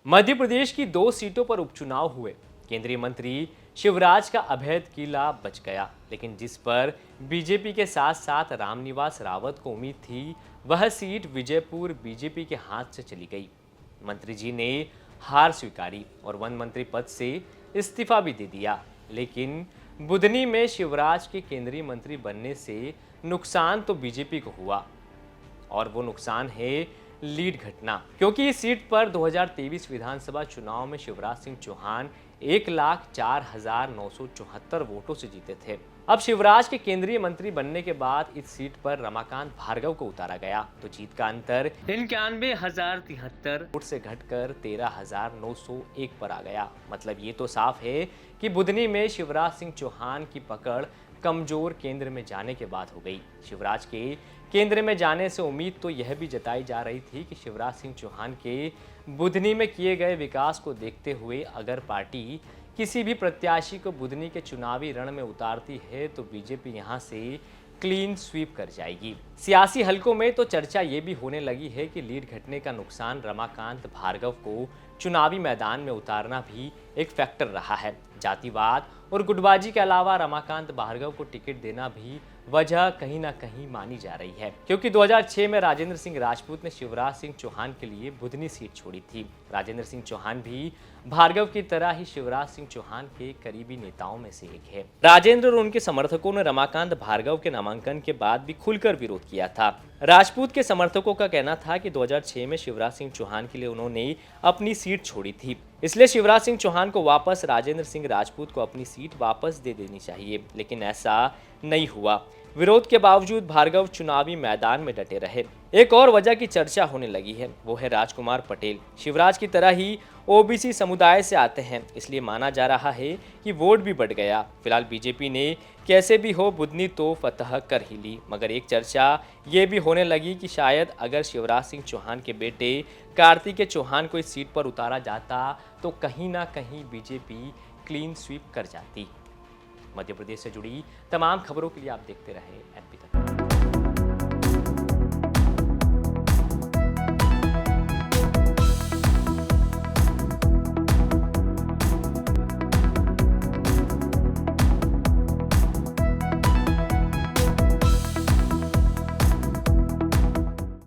मध्य प्रदेश की 2 सीटों पर उपचुनाव हुए। केंद्रीय मंत्री शिवराज का अभेद किला बच गया, लेकिन जिस पर बीजेपी के साथ साथ रामनिवास रावत को उम्मीद थी, वह सीट विजयपुर बीजेपी के हाथ से चली गई। मंत्री जी ने हार स्वीकारी और वन मंत्री पद से इस्तीफा भी दे दिया, लेकिन बुधनी में शिवराज के केंद्रीय मंत्री बनने से नुकसान तो बीजेपी को हुआ, और वो नुकसान है लीड घटना, क्योंकि इस सीट पर 2023 विधानसभा चुनाव में शिवराज सिंह चौहान 1,04,974 वोटों से जीते थे। अब शिवराज के केंद्रीय मंत्री बनने के बाद इस सीट पर रमाकांत भार्गव को उतारा गया, तो जीत का अंतर 91,073 वोट से घटकर 13,901 पर आ गया। मतलब ये तो साफ है कि बुधनी में शिवराज सिंह चौहान की पकड़ कमजोर केंद्र में जाने के बाद हो गई। शिवराज के केंद्र में जाने से उम्मीद तो यह भी जताई जा रही थी कि शिवराज सिंह चौहान के बुधनी में किए गए विकास को देखते हुए अगर पार्टी किसी भी प्रत्याशी को बुधनी के चुनावी रण में उतारती है तो बीजेपी यहां से क्लीन स्वीप कर जाएगी। सियासी हलकों में तो चर्चा ये भी होने लगी है कि लीड घटने का नुकसान रमाकांत भार्गव को चुनावी मैदान में उतारना भी एक फैक्टर रहा है। जातिवाद और गुटबाजी के अलावा रमाकांत भार्गव को टिकट देना भी वजह कहीं ना कहीं मानी जा रही है, क्योंकि 2006 में राजेंद्र सिंह राजपूत ने शिवराज सिंह चौहान के लिए बुधनी सीट छोड़ी थी। राजेंद्र सिंह चौहान भी भार्गव की तरह ही शिवराज सिंह चौहान के करीबी नेताओं में से एक है। राजेंद्र और उनके समर्थकों ने रमाकांत भार्गव के नामांकन के बाद भी खुलकर विरोध किया था। राजपूत के समर्थकों का कहना था कि 2006 में शिवराज सिंह चौहान के लिए उन्होंने अपनी सीट छोड़ी थी, इसलिए शिवराज सिंह चौहान को वापस राजेंद्र सिंह राजपूत को अपनी सीट वापस दे देनी चाहिए, लेकिन ऐसा नहीं हुआ। विरोध के बावजूद भार्गव चुनावी मैदान में डटे रहे। एक और वजह की चर्चा होने लगी है, वो है राजकुमार पटेल। शिवराज की तरह ही ओबीसी समुदाय से आते हैं, इसलिए माना जा रहा है कि वोट भी बढ़ गया। फिलहाल बीजेपी ने कैसे भी हो बुधनी तो फतह कर ही ली, मगर एक चर्चा ये भी होने लगी कि शायद अगर शिवराज सिंह चौहान के बेटे कार्तिकेय चौहान को इस सीट पर उतारा जाता तो कहीं ना कहीं बीजेपी क्लीन स्वीप कर जाती। मध्य प्रदेश से जुड़ी तमाम खबरों के लिए आप देखते रहे एमपी तक।